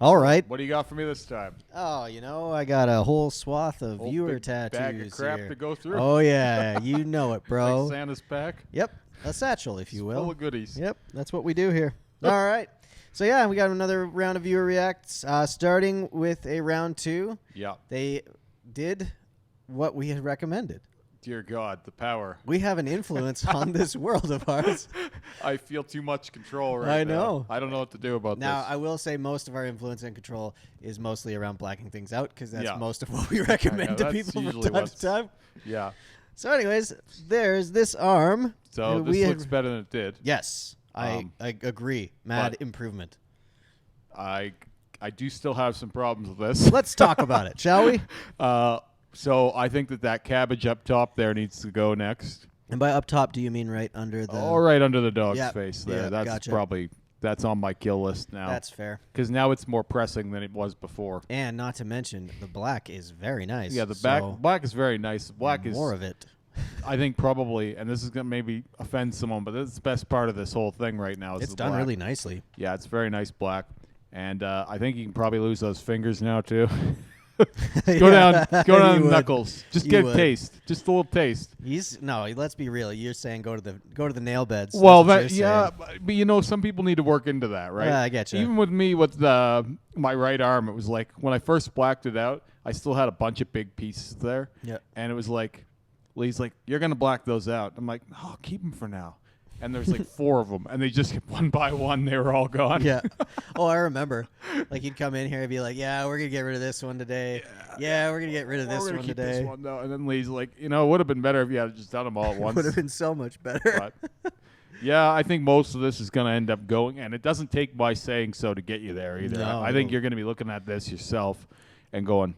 All right. What do you got for me this time? Oh, I got a whole swath of Whole viewer big tattoos bag of crap here. to go through. Oh, yeah. You know it, bro. Like Santa's pack. Yep. A satchel, if you will. Full of goodies. Yep. That's what we do here. All right. So, yeah, we got another round of viewer reacts, starting with a round 2. Yeah. They did what we had recommended. Dear God, the power. We have an influence on this world of ours. I feel too much control right now. I know. I don't know what to do about Now, this. I will say most of our influence and control is mostly around blacking things out because that's Yeah. most of what we recommend to that's people from usually time to time. Yeah. So anyways, there's this arm. So this looks better than it did. Yes, I agree. Mad improvement. I do still have some problems with this. Let's talk about it, shall we? So I think that cabbage up top there needs to go next. And by up top, do you mean right under the... All right under the dog's Yep, face there. yep, That's gotcha. that's on my kill list now. That's fair. Because now it's more pressing than it was before. And not to mention, the black is very nice. Yeah, the so black is very nice. Black is more of it. I think probably, and this is going to maybe offend someone, but this is the best part of this whole thing right now. Is It's the done black. really nicely. Yeah, it's very nice black. And I think you can probably lose those fingers now, too. Go down You would. knuckles. Just You get would. a taste. Just a little taste. Let's be real. You're saying go to the nail beds. That's Well, what you're saying. but some people need to work into that, right? Yeah, I get you. Even with me, with my right arm, it was like when I first blacked it out, I still had a bunch of big pieces there. Yeah. And it was like, Lee's like, "You're gonna black those out." I'm like, "Oh, keep them for now." And there's like 4 of them, and they just one by one, they were all gone. Yeah. Oh, I remember. Like you'd come in here and be like, "Yeah, we're gonna get rid of this one today. Yeah, we're gonna get rid of this We're gonna one keep today." this one though. And then Lee's like, it would have been better if you had just done them all at once. Would have been so much better. But yeah, I think most of this is going to end up going, and it doesn't take my saying so to get you there either. No. I think you're going to be looking at this yourself and going,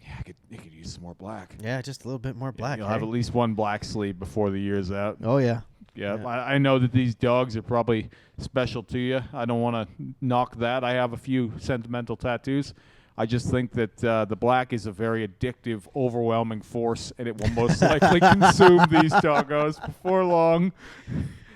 "Yeah, I could use some more black." Yeah, just a little bit more black. You'll have hey? at least one black sleeve before the year's out. Oh yeah. Yeah, Yeah. I know that these dogs are probably special to you. I don't want to knock that. I have a few sentimental tattoos. I just think that the black is a very addictive, overwhelming force, and it will most likely consume these doggos before long.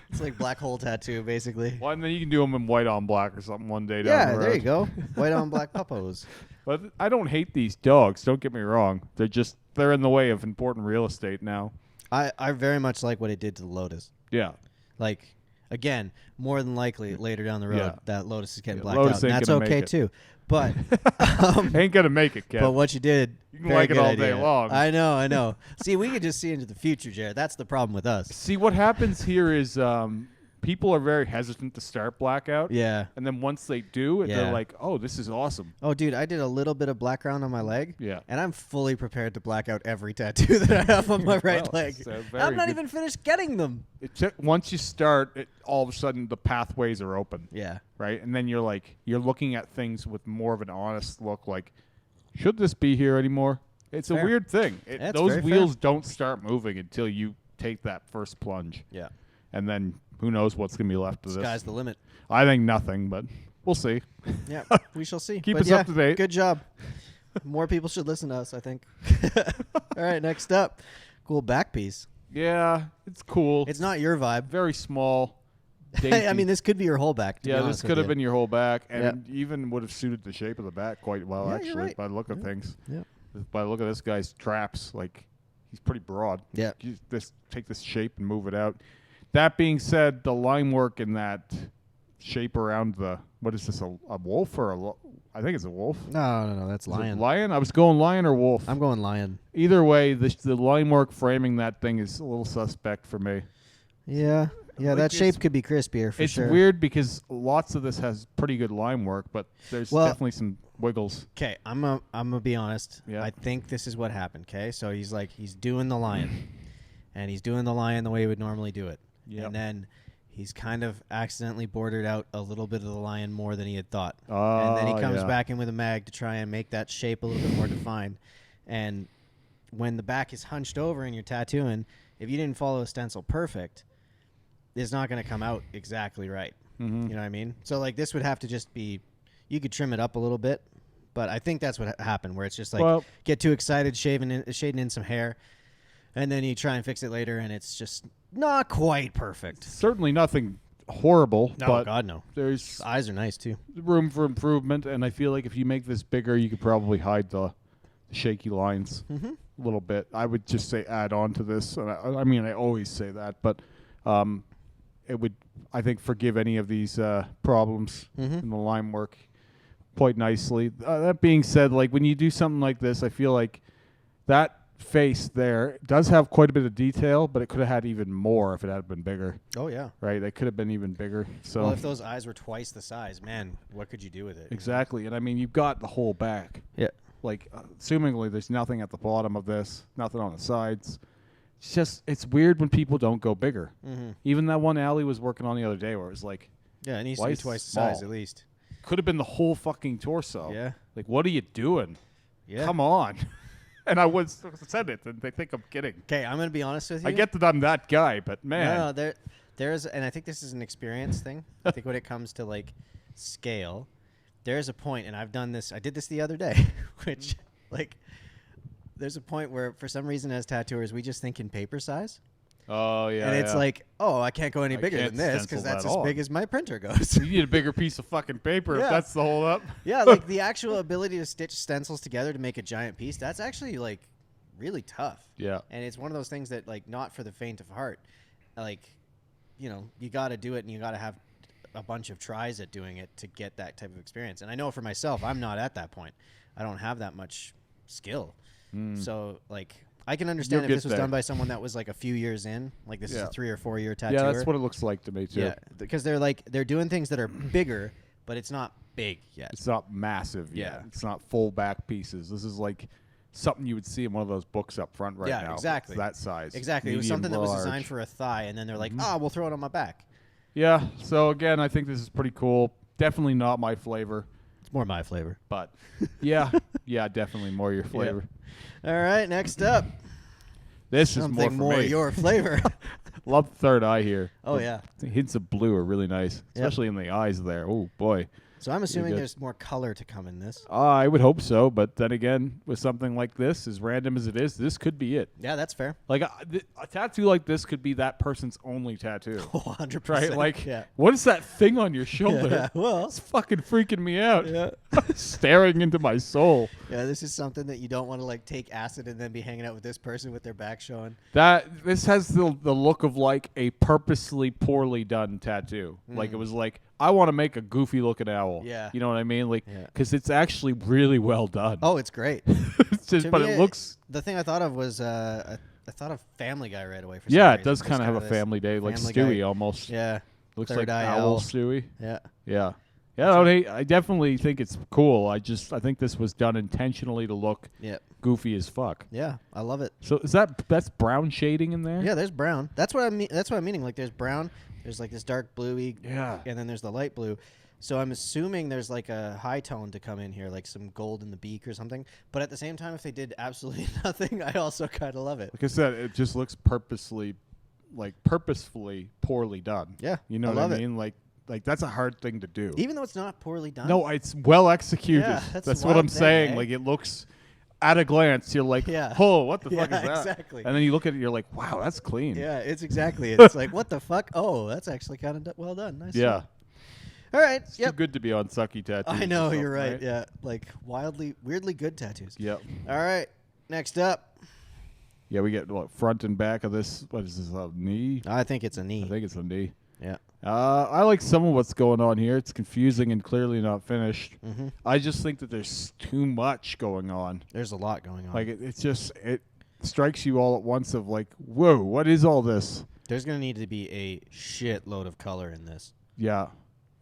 It's like black hole tattoo, basically. Well, and then you can do them in white on black or something one day down Yeah, the road. there you go. White on black puppos. But I don't hate these dogs. Don't get me wrong. They're in the way of important real estate now. I very much like what it did to the Lotus. Yeah. Like, again, more than likely later down the road, Yeah. that Lotus is getting Yeah, blacked Lotus out. ain't And that's gonna make okay it. too. But Ain't gonna make it, Kev. but what you did, You can very like it good all day idea. long. I know. See, we could just see into the future, Jared. That's the problem with us. See, what happens here is people are very hesitant to start Blackout. Yeah. And then once they do, Yeah. they're like, "Oh, this is awesome." Oh, dude, I did a little bit of black ground on my leg. Yeah. And I'm fully prepared to black out every tattoo that I have on my right Well, leg. it's a very I'm not good- even finished getting them. Once you start, all of a sudden the pathways are open, Yeah. right? And then you're looking at things with more of an honest look. Like, should this be here anymore? It's Fair. a weird thing. That's Those very fair. wheels don't start moving until you take that first plunge, Yeah. and then who knows what's gonna be left of Sky's this? the limit. I think nothing, but we'll see. Yeah, we shall see. Keep But us yeah, up to date. Good job. More people should listen to us, I think. All right, next up. Cool back piece. Yeah, it's cool. It's not your vibe. very small. Dainty. I mean, this could be your whole back. To be yeah, this honest could with have you. been your whole back, and even would have suited the shape of the back quite well, Yeah, you're actually, right. by the look of Yeah. things. Yeah. By the look of this guy's traps, like, he's pretty broad. Yeah. You just take this shape and move it out. That being said, the line work in that shape around what is this, a wolf or I think it's a wolf. No. That's Is it lion. lion? I was going lion or wolf. I'm going lion. Either way, the line work framing that thing is a little suspect for me. Yeah. Yeah, Like that it's- shape could be crispier for It's sure. weird because lots of this has pretty good line work, but there's Well- definitely some wiggles. Okay, I'm gonna be honest. Yeah. I think this is what happened. Okay, so he's doing the lion, and he's doing the lion the way he would normally do it. Yep. And then he's kind of accidentally bordered out a little bit of the lion more than he had thought. And then Oh, he comes yeah. back in with a mag to try and make that shape a little bit more defined. And when the back is hunched over and you're tattooing, if you didn't follow a stencil perfect, it's not going to come out exactly right. Mhm. You know what I mean? So this would have to just be, you could trim it up a little bit, but I think that's what happened, where it's just get too excited, shading in some hair, and then you try and fix it later, and it's just not quite perfect. Certainly nothing horrible, No, but God, no. there's The eyes are nice, too. room for improvement, and I feel like if you make this bigger, you could probably hide the shaky lines a little bit. I would just say add on to this. And I mean, I always say that, but it would, I think, forgive any of these problems in the line work quite nicely. That being said, like when you do something like this, I feel like that face there does have quite a bit of detail, but it could have had even more if it had been bigger. Oh, yeah. Right? They could have been even bigger. So Well, if those eyes were twice the size, man, what could you do with it? exactly. And I mean, you've got the whole back. Yeah. Like, assumingly, there's nothing at the bottom of this, nothing on the sides. It's just, it's weird when people don't go bigger. Even that one Allie was working on the other day where it was like, Yeah, it needs to why be is twice the small? size at least. Could have been the whole fucking torso. Yeah. Like, what are you doing? Yeah. Come on. And I was said it, and they think I'm kidding. Okay, I'm going to be honest with you. I get that I'm that guy, but man. No, there's, and I think this is an experience thing. I think when it comes to like scale, there's a point, and I've done this. I did this the other day, which like there's a point where for some reason as tattooers we just think in paper size. Oh, yeah. And it's like, oh, I can't go any I bigger can't than this stencil because that's that as on. big as my printer goes. you need a bigger piece of fucking paper Yeah. if that's the hold up. Yeah, like the actual ability to stitch stencils together to make a giant piece, that's actually like really tough. Yeah. And it's one of those things that like not for the faint of heart. Like, you know, you got to do it and you got to have a bunch of tries at doing it to get that type of experience. And I know for myself, I'm not at that point. I don't have that much skill. So like I can understand You'll if this get was there. done by someone that was like a few years in, like this is Yeah. a 3 or 4 year tattoo. Yeah, that's what it looks like to me, too. Yeah, because they're doing things that are bigger, but it's not big yet. It's not massive yet. Yeah. It's not full back pieces. This is like something you would see in one of those books up front right now. Yeah, exactly. It's that size. Exactly. It was Medium, something that was large. designed for a thigh, and then they're like, oh, we'll throw it on my back. Yeah. So again, I think this is pretty cool. Definitely not my flavor, It's more my flavor. but yeah, yeah, definitely more your flavor. All right, next up. This Something is more for me. your flavor. Love the third eye here. Oh, The yeah. hints of blue are really nice, especially in the eyes there. Oh boy. So I'm assuming good. there's more color to come in this. I would hope so, but then again, with something like this, as random as it is, this could be it. Yeah, that's fair. Like a tattoo like this could be that person's only tattoo. 100%. Right? Like, yeah. what is that thing on your shoulder? Yeah, well. It's fucking freaking me out. Yeah. Staring into my soul. Yeah, this is something that you don't want to like take acid and then be hanging out with this person with their back showing. This has the look of like a purposely poorly done tattoo. Like it was like, I want to make a goofy looking owl. Yeah. You know what I mean? Like, Yeah. because it's actually really well done. Oh, it's great. It's just, To but me, it looks. The thing I thought of was I thought of Family Guy right away. For some Yeah, it reason. does Just kind of have a this Family Day, like Family Stewie Guy- almost. Yeah. Looks Third like Eye Owl Owl. Stewie. Yeah. Yeah. Yeah, no, I definitely think it's cool. I think this was done intentionally to look Yeah. goofy as fuck. Yeah. I love it. So that's brown shading in there? Yeah, there's brown. That's what I mean. That's what I'm meaning. Like there's brown. There's like this dark bluey. Yeah. And then there's the light blue. So I'm assuming there's like a high tone to come in here, like some gold in the beak or something. But at the same time, if they did absolutely nothing, I also kind of love it. Like I said, it just looks purposefully poorly done. Yeah, You know I what love I it. mean? Like that's a hard thing to do. Even though it's not poorly done. No, it's well executed. Yeah, that's the what I'm wild thing, saying. eh? Like it looks at a glance, you're like, Yeah. oh, what the Yeah, fuck is that? exactly. And then you look at it, you're like, wow, that's clean. Yeah, it's exactly. It's like, what the fuck? Oh, that's actually kind of well done. Nice. Yeah. All right. It's Yep. too good to be on sucky tattoos. I or know, something, you're right. Yeah. Like weirdly good tattoos. Yep. All right. Next up. Yeah, we get what, front and back of this. What is this? A knee? I think it's a knee. I think it's a knee. Yeah. I like some of what's going on here. It's confusing and clearly not finished. Mm-hmm. I just think that there's too much going on. There's a lot going on. Like it strikes you all at once of like, whoa, what is all this? There's going to need to be a shitload of color in this. Yeah,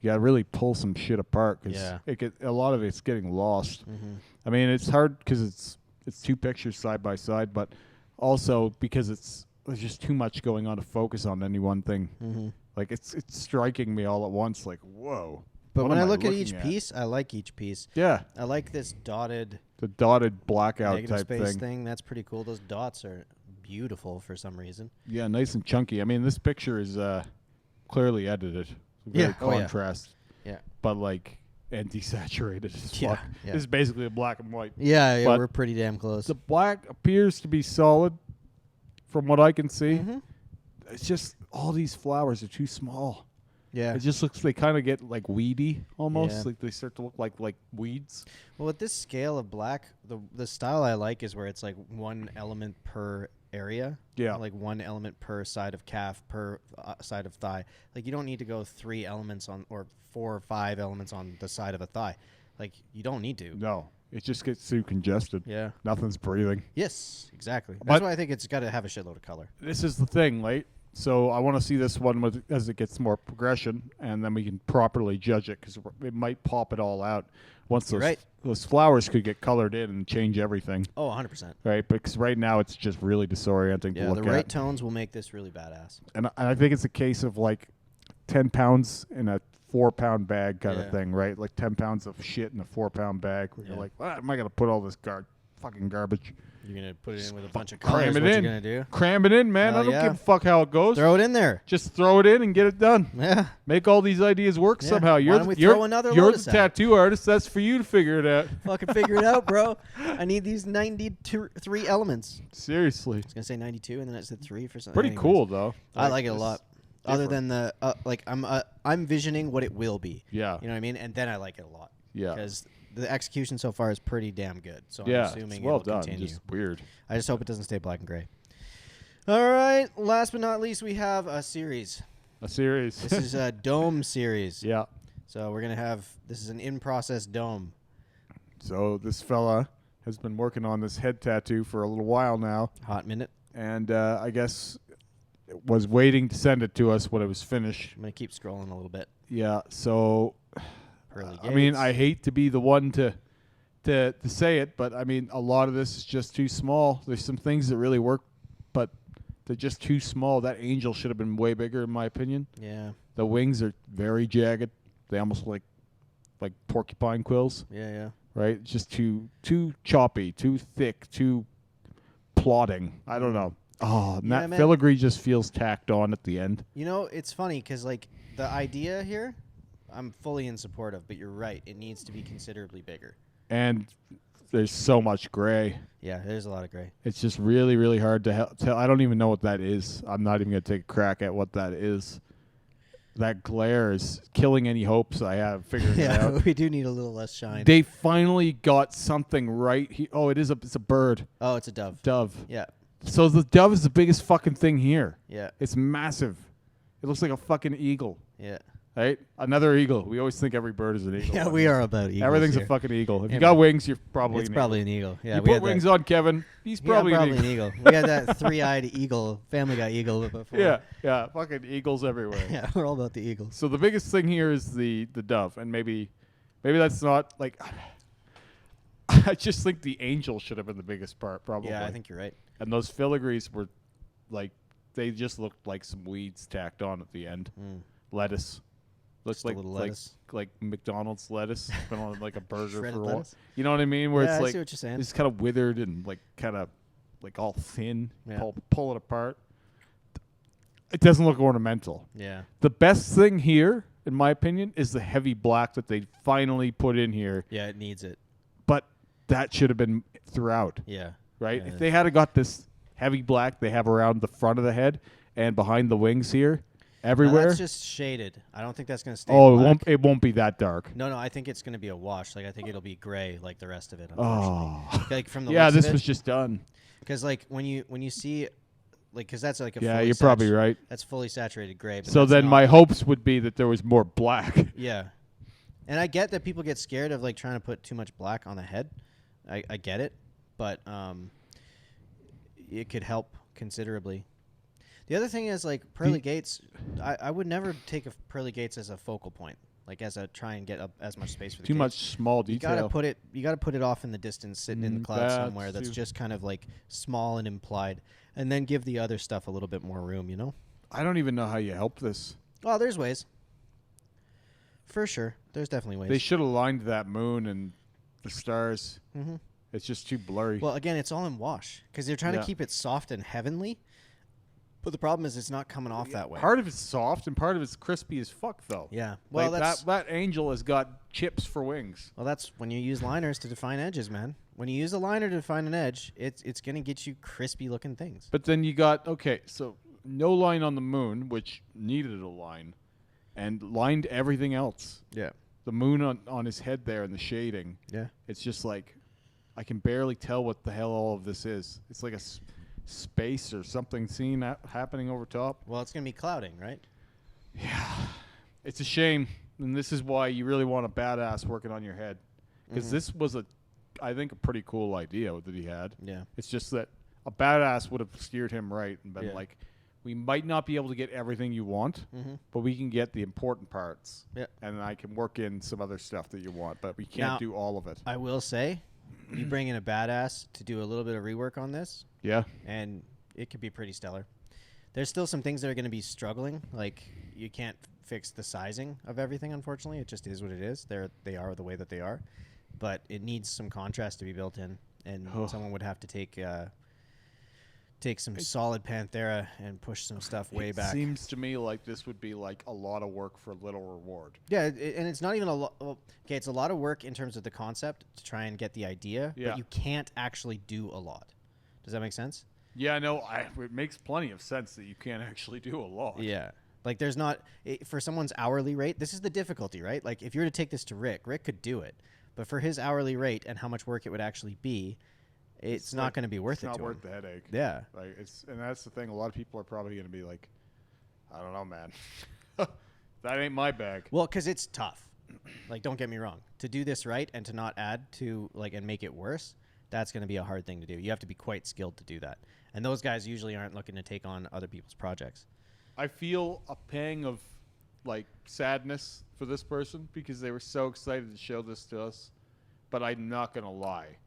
really pull some shit apart because Yeah. a lot of it's getting lost. Mm-hmm. I mean, it's hard because it's two pictures side by side, but also because there's just too much going on to focus on any one thing. Mm-hmm. Like it's striking me all at once. Like, whoa. But what when am I look at looking each piece, I like each piece. Yeah, I like this dotted the dotted blackout negative type space thing. thing. That's pretty cool. Those dots are beautiful for some reason. Yeah, nice and chunky. I mean, this picture is clearly edited. Very Yeah. Oh, yeah. contrast. Yeah. But like and desaturated as Yeah, fuck. yeah. This is basically a black and white. Yeah, But we're pretty damn close. The black appears to be solid from what I can see. Mhm. It's just all these flowers are too small. Yeah. It just looks, they kind of get like weedy almost. Yeah. Like they start to look like weeds. Well, with this scale of black, the style I like is where it's like one element per area. Yeah. Like one element per side of calf, per side of thigh. Like you don't need to go 3 elements on, or 4 or 5 elements on the side of a thigh. Like you don't need to. No. It just gets too congested. Yeah. Nothing's breathing. Yes, exactly. That's But why I think it's got to have a shitload of color. this is the thing, right? So I want to see this one as it gets more progression, and then we can properly judge it because it might pop it all out once those flowers could get colored in and change everything. Oh, 100%. Right, because right now it's just really disorienting to Yeah, look the at. right tones will make this really badass. And I think it's a case of like 10 pounds in a 4-pound bag kind of thing, right? Like 10 pounds of shit in a 4-pound bag. Where you're like, what am I going to put all this fucking garbage? You're going to put it in with a bunch of Cram colors. it What in. you going to do? Cram it in, man. Hell I don't yeah. give a fuck how it goes. Throw it in there. Just throw it in and get it done. Yeah. Make all these ideas work Yeah. somehow. Why You're don't we you're, throw another you're Lotus the out? tattoo artist. That's for you to figure it out. Fucking figure it out, bro. I need these 93 elements. Seriously. I was going to say 92 and then I said 3 for something. Pretty Anyways. cool, though. I like it a it's lot. Other different. than the like, I'm visioning what it will be. Yeah. You know what I mean? And then I like it a lot. Yeah. Because the execution so far is pretty damn good. So I'm Yeah, assuming it's well it'll done. continue. Just weird. I just hope it doesn't stay black and gray. All right. Last but not least, we have a series. A series. This is a dome series. Yeah. So we're going to have, this is an in-process dome. So this fella has been working on this head tattoo for a little while now, Hot minute. and I guess was waiting to send it to us when it was finished. I'm going to keep scrolling a little bit. Yeah. So, Pearly I mean, gates. I hate to be the one to say it, but I mean, a lot of this is just too small. There's some things that really work, but they're just too small. That angel should have been way bigger, in my opinion. Yeah. The wings are very jagged. They almost like porcupine quills, Yeah, yeah. right? It's just too choppy, too thick, too plodding. I don't know. Oh, and Yeah, that man. filigree just feels tacked on at the end. You know, it's funny because, like, the idea here, I'm fully in support of, but you're right. It needs to be considerably bigger. And there's so much gray. Yeah, there's a lot of gray. It's just really, really hard to tell. I don't even know what that is. I'm not even going to take a crack at what that is. That glare is killing any hopes I have figuring it Yeah, out. we do need a little less shine. They finally got something right. It's a bird. Oh, it's a dove. Dove. Yeah, So the dove is the biggest fucking thing here. yeah, It's massive. It looks like a fucking eagle. yeah. Right? Another eagle. We always think every bird is an eagle. Yeah, we are about eagles. Everything's here. a fucking eagle. If Yeah, you got man. wings, you're probably It's an probably eagle. an eagle. Yeah, You we put had wings that. on Kevin, he's Yeah, probably, probably an an eagle. eagle. We had that 3-eyed eagle, Family Guy eagle before. Yeah, yeah. Fucking eagles everywhere. Yeah, we're all about the eagles. So the biggest thing here is the dove, and maybe that's not like. I just think the angel should have been the biggest part, probably. Yeah, I think you're right. And those filagrees were, like, they just looked like some weeds tacked on at the end. Mm. Lettuce. Looks Just a like little lettuce. like McDonald's lettuce. It's been on like a burger Shredded for a while. lettuce. You know what I mean? Where Yeah, it's I like see what you're saying. it's kind of withered and like kind of like all thin. Yeah. Pull it apart. It doesn't look ornamental. Yeah. The best thing here, in my opinion, is the heavy black that they finally put in here. Yeah, it needs it. But that should have been throughout, Yeah. right? Yeah. If they had got this heavy black they have around the front of the head and behind the wings here, No, everywhere. that's just shaded. I don't think that's going to stay Oh, black. it won't be that dark. No, I think it's going to be a wash. Like, I think it'll be gray like the rest of it, Oh. unfortunately. Like, from the Yeah, looks this of it, was just done. because, like, when you see, like, because that's like a Yeah, fully you're probably right. That's fully saturated gray. But So that's then not- my hopes would be that there was more black. Yeah. And I get that people get scared of, like, trying to put too much black on the head. I get it. But it could help considerably. The other thing is, like, pearly gates, I would never take pearly gates as a focal point, like as a try and get up as much space for the Too gates. much small You detail. gotta put it off in the distance, sitting in the cloud that somewhere that's too. just kind of like small and implied, and then give the other stuff a little bit more room, you know? I don't even know how you help this. Oh, there's ways. For sure. There's definitely ways. They should have lined that moon and the stars. Mm-hmm. It's just too blurry. Well, again, it's all in wash because they're trying Yeah. to keep it soft and heavenly. But the problem is it's not coming off that way. Part of it's soft and part of it's crispy as fuck, though. Yeah. Well, Like that's that angel has got chips for wings. when you use liners to define edges, man. When you use a liner to define an edge, it's gonna get you crispy looking things. But then you got, okay, so no line on the moon, which needed a line. and lined everything else. Yeah. The moon on his head there and the shading. Yeah. It's just like I can barely tell what the hell all of this is. It's like a space or something seen happening over top. Well, it's going to be clouding, right? Yeah. It's a shame. And this is why you really want a badass working on your head. Because this was, I think, a pretty cool idea that he had. Yeah. It's just that a badass would have steered him right and been Yeah. like, we might not be able to get everything you want, but we can get the important parts. Yeah. And I can work in some other stuff that you want, but we can't Now, do all of it. I will say, you bring in a badass to do a little bit of rework on this, Yeah. and it could be pretty stellar. There's still some things that are going to be struggling. Like, you can't fix the sizing of everything, unfortunately. It just is what it is. They are the way that they are. But it needs some contrast to be built in, and someone would have to take some solid Panthera and push some stuff way back. It seems to me like this would be like a lot of work for little reward. Yeah, and it's not even a lot. Well, okay, it's a lot of work in terms of the concept to try and get the idea, Yeah. but you can't actually do a lot. Does that make sense? Yeah, no, it makes plenty of sense that you can't actually do a lot. Yeah. Like, there's not for someone's hourly rate. This is the difficulty, right? Like, if you were to take this to Rick could do it, but for his hourly rate and how much work it would actually be, it's not going to be worth it. It's to not worth him. the headache. Yeah. Like and that's the thing. A lot of people are probably going to be like, I don't know, man. That ain't my bag. Well, because it's tough. Like, don't get me wrong. To do this right and to not add to and make it worse, that's going to be a hard thing to do. You have to be quite skilled to do that. And those guys usually aren't looking to take on other people's projects. I feel a pang of sadness for this person because they were so excited to show this to us. But I'm not going to lie.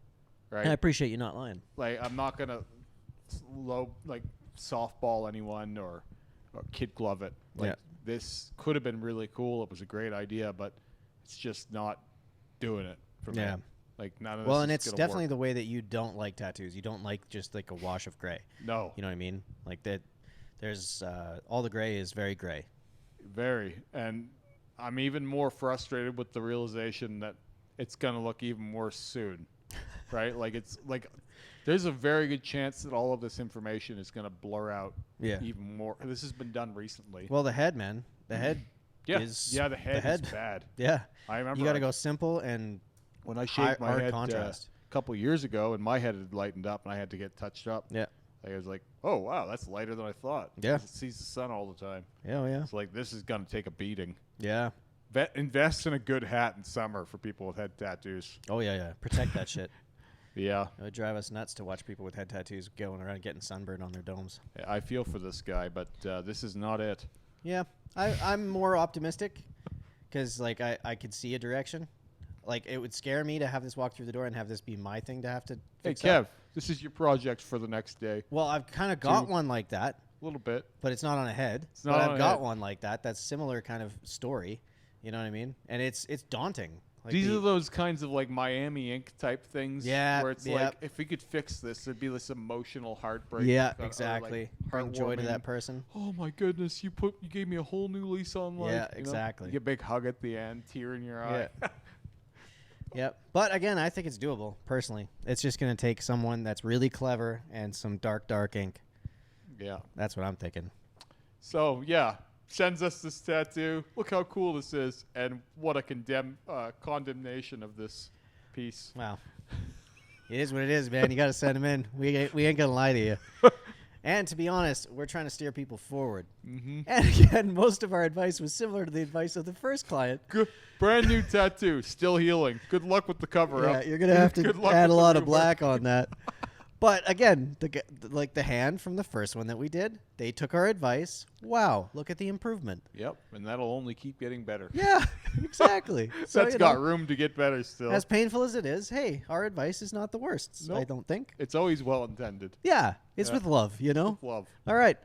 Right? And I appreciate you not lying. Like, I'm not going to softball anyone or kid glove it. Like, this could have been really cool. It was a great idea, but it's just not doing it for me. Yeah. Like, none of this Well, is and it's gonna definitely work. the way that you don't like tattoos. You don't like just like a wash of gray. No. You know what I mean? Like that. There's all the gray is very gray. Very. And I'm even more frustrated with the realization that it's going to look even worse soon. Right? Like, it's like there's a very good chance that all of this information is going to blur out even more. This has been done recently. Well, the head, man. The head is the head is bad. Yeah. I remember you got to go simple and when I shaved my hard head contrast. A couple years ago and my head had lightened up and I had to get touched up. Yeah. I was like, oh, wow, that's lighter than I thought. Yeah. It sees the sun all the time. Yeah, yeah. It's like, this is going to take a beating. Yeah. Invest in a good hat in summer for people with head tattoos. Oh, yeah, yeah. Protect that shit. Yeah. It would drive us nuts to watch people with head tattoos going around getting sunburned on their domes. I feel for this guy, but this is not it. Yeah. I'm more optimistic because, like, I could see a direction. Like, it would scare me to have this walk through the door and have this be my thing to have to fix Hey, Kev, up. this is your project for the next day. Well, I've kind of got one like that. A little bit. But it's not on a head. It's not but on I've a got head. one like that. That's similar kind of story. You know what I mean? And it's daunting. Like These are those kinds of Miami Ink type things. Yeah, Where it's like, if we could fix this, it'd be this emotional heartbreak. Yeah, or, exactly. Bring joy to heartwarming. that person. Oh my goodness, you gave me a whole new lease on life. Yeah, you know? exactly. You get a big hug at the end, tear in your eye. Yeah. Yep. But again, I think it's doable, personally. It's just going to take someone that's really clever and some dark ink. Yeah. That's what I'm thinking. So, yeah, sends us this tattoo. Look how cool this is. And what a condemnation of this piece. Wow. It is what it is, man. You got to send them in. We ain't going to lie to you. And to be honest, we're trying to steer people forward. Mm-hmm. And again, most of our advice was similar to the advice of the first client. Good, brand new tattoo, still healing. Good luck with the cover up. Yeah, you're going to have to Good luck add with a the lot of rework. black on that. But again, the hand from the first one that we did, they took our advice. Wow, look at the improvement. Yep, and that'll only keep getting better. Yeah, exactly. So, That's got room to get better still. as painful as it is, hey, our advice is not the worst, Nope. I don't think. It's always well intended. Yeah, it's Yeah. with love, you know? Love. All right.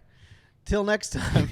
Till next time.